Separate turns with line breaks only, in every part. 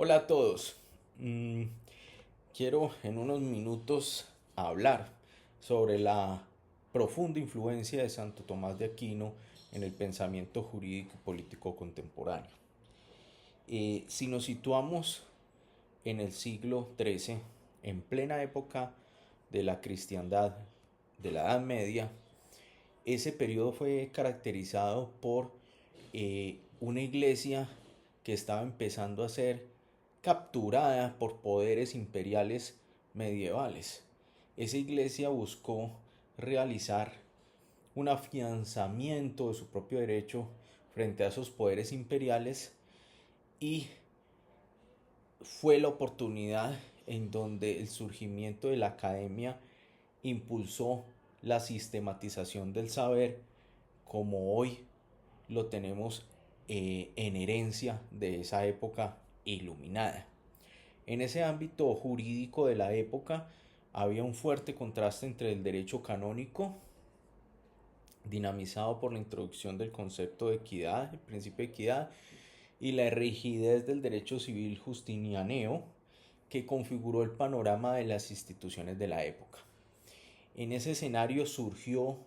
Hola a todos. Mm, Quiero en unos minutos hablar sobre la profunda influencia de Santo Tomás de Aquino en el pensamiento jurídico y político contemporáneo. Si nos situamos en el siglo XIII, en plena época de la cristiandad, de la Edad Media, ese periodo fue caracterizado por una iglesia que estaba empezando a ser capturada por poderes imperiales medievales. Esa iglesia buscó realizar un afianzamiento de su propio derecho frente a esos poderes imperiales y fue la oportunidad en donde el surgimiento de la academia impulsó la sistematización del saber como hoy lo tenemos en herencia de esa época iluminada. En ese ámbito jurídico de la época había un fuerte contraste entre el derecho canónico, dinamizado por la introducción del concepto de equidad, el principio de equidad, y la rigidez del derecho civil justinianeo, que configuró el panorama de las instituciones de la época. En ese escenario surgió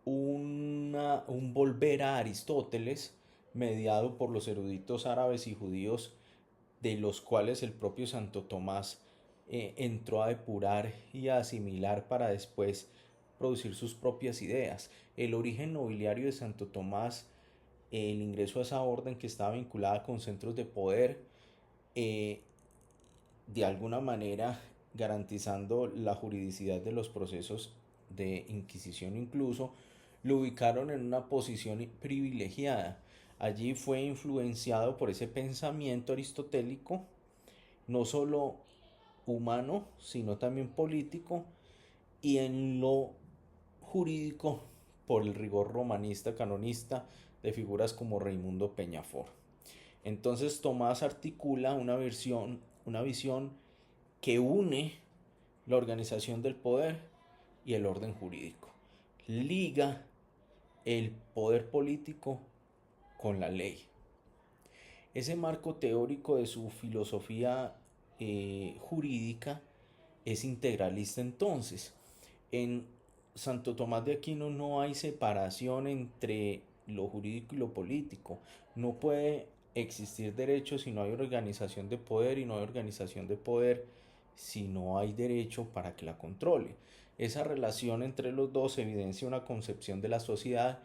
un volver a Aristóteles, mediado por los eruditos árabes y judíos, de los cuales el propio Santo Tomás entró a depurar y a asimilar para después producir sus propias ideas. El origen nobiliario de Santo Tomás, el ingreso a esa orden que estaba vinculada con centros de poder, eh, de alguna manera garantizando la juridicidad de los procesos de inquisición incluso, lo ubicaron en una posición privilegiada. Allí fue influenciado por ese pensamiento aristotélico, no solo humano, sino también político, y en lo jurídico por el rigor romanista canonista de figuras como Raimundo Peñafort. Entonces Tomás articula una visión que une la organización del poder y el orden jurídico. Liga el poder político con la ley. Ese marco teórico de su filosofía jurídica es integralista entonces. En Santo Tomás de Aquino no hay separación entre lo jurídico y lo político. No puede existir derecho si no hay organización de poder y no hay organización de poder si no hay derecho para que la controle. Esa relación entre los dos evidencia una concepción de la sociedad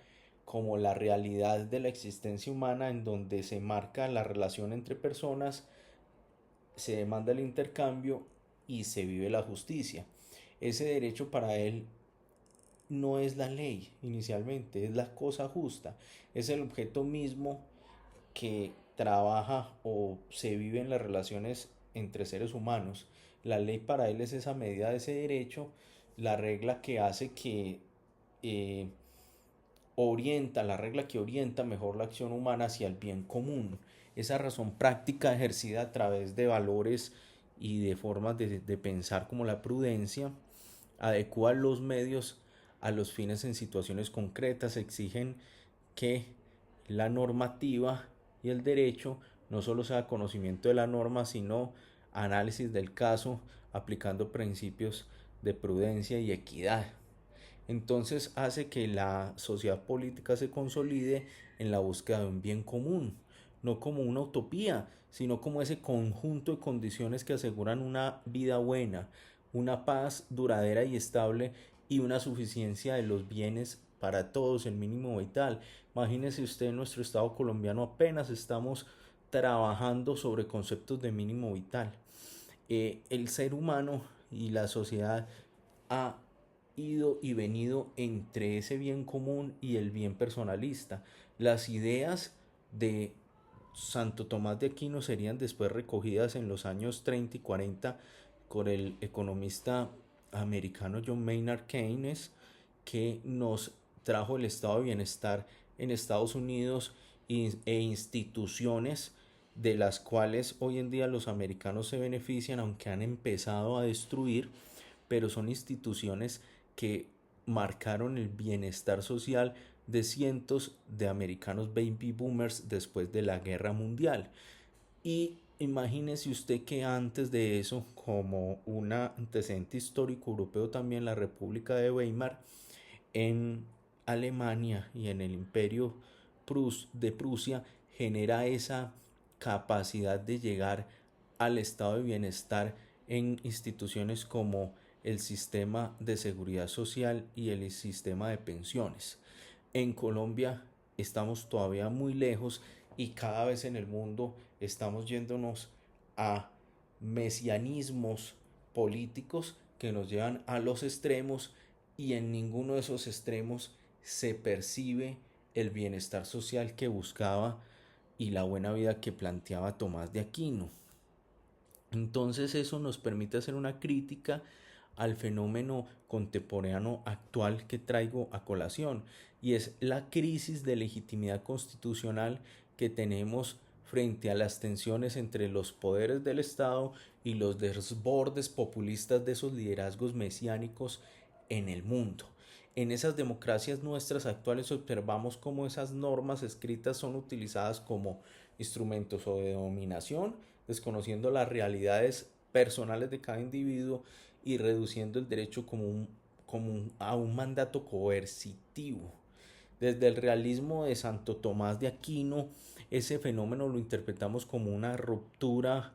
como la realidad de la existencia humana en donde se marca la relación entre personas, se demanda el intercambio y se vive la justicia. Ese derecho para él no es la ley inicialmente, es la cosa justa, es el objeto mismo que trabaja o se vive en las relaciones entre seres humanos. La ley para él es esa medida de ese derecho, la regla que hace que eh, la regla que orienta mejor la acción humana hacia el bien común. Esa razón práctica ejercida a través de valores y de formas de pensar como la prudencia, adecua los medios a los fines en situaciones concretas, exigen que la normativa y el derecho no solo sea conocimiento de la norma, sino análisis del caso, aplicando principios de prudencia y equidad. Entonces hace que la sociedad política se consolide en la búsqueda de un bien común, no como una utopía, sino como ese conjunto de condiciones que aseguran una vida buena, una paz duradera y estable y una suficiencia de los bienes para todos, el mínimo vital. Imagínese usted, en nuestro estado colombiano apenas estamos trabajando sobre conceptos de mínimo vital. El ser humano y la sociedad ha ido y venido entre ese bien común y el bien personalista. Las ideas de Santo Tomás de Aquino serían después recogidas en los años 30 y 40 por el economista americano John Maynard Keynes, que nos trajo el estado de bienestar en Estados Unidos e instituciones de las cuales hoy en día los americanos se benefician, aunque han empezado a destruir, pero son instituciones que marcaron el bienestar social de cientos de americanos baby boomers después de la guerra mundial. Y Imagínese usted que antes de eso, como un antecedente histórico europeo también, la República de Weimar en Alemania y en el Imperio de Prusia genera esa capacidad de llegar al estado de bienestar en instituciones como el sistema de seguridad social y el sistema de pensiones. En Colombia estamos todavía muy lejos y cada vez en el mundo estamos yéndonos a mesianismos políticos que nos llevan a los extremos y en ninguno de esos extremos se percibe el bienestar social que buscaba y la buena vida que planteaba Tomás de Aquino. Entonces eso nos permite hacer una crítica al fenómeno contemporáneo actual que traigo a colación, y es la crisis de legitimidad constitucional que tenemos frente a las tensiones entre los poderes del Estado y los desbordes populistas de esos liderazgos mesiánicos en el mundo. En esas democracias nuestras actuales observamos cómo esas normas escritas son utilizadas como instrumentos o de dominación, desconociendo las realidades personales de cada individuo y reduciendo el derecho a un mandato coercitivo. Desde el realismo de Santo Tomás de Aquino, ese fenómeno lo interpretamos como una ruptura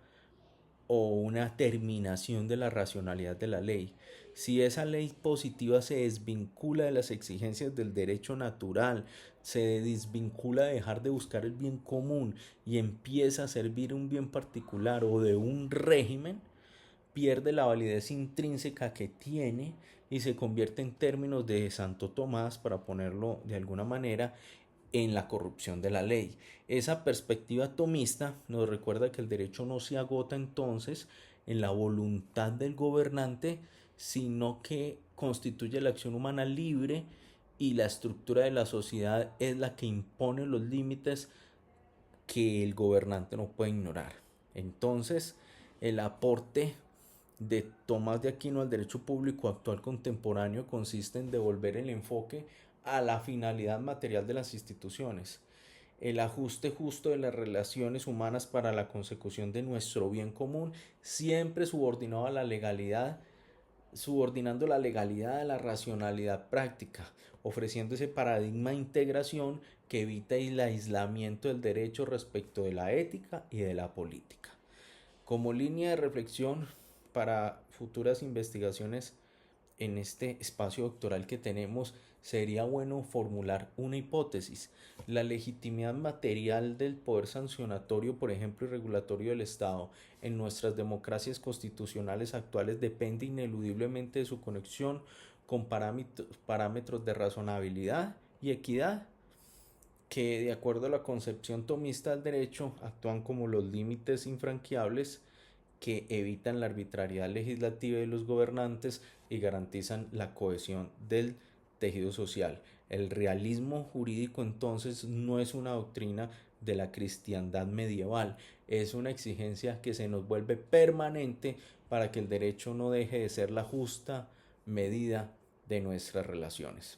o una terminación de la racionalidad de la ley. Si esa ley positiva se desvincula de las exigencias del derecho natural, se desvincula de dejar de buscar el bien común y empieza a servir un bien particular o de un régimen, pierde la validez intrínseca que tiene y se convierte en términos de Santo Tomás, para ponerlo de alguna manera, en la corrupción de la ley. Esa perspectiva tomista nos recuerda que el derecho no se agota entonces en la voluntad del gobernante, sino que constituye la acción humana libre y la estructura de la sociedad es la que impone los límites que el gobernante no puede ignorar. Entonces, el aporte de Tomás de Aquino al derecho público actual contemporáneo consiste en devolver el enfoque a la finalidad material de las instituciones, el ajuste justo de las relaciones humanas para la consecución de nuestro bien común, siempre subordinado a la legalidad, subordinando la legalidad a la racionalidad práctica, ofreciendo ese paradigma de integración que evita el aislamiento del derecho respecto de la ética y de la política. Como línea de reflexión para futuras investigaciones en este espacio doctoral que tenemos, sería bueno formular una hipótesis. La legitimidad material del poder sancionatorio, por ejemplo, y regulatorio del Estado en nuestras democracias constitucionales actuales depende ineludiblemente de su conexión con parámetros de razonabilidad y equidad, que de acuerdo a la concepción tomista del derecho actúan como los límites infranqueables que evitan la arbitrariedad legislativa de los gobernantes y garantizan la cohesión del tejido social. El realismo jurídico entonces no es una doctrina de la cristiandad medieval, es una exigencia que se nos vuelve permanente para que el derecho no deje de ser la justa medida de nuestras relaciones.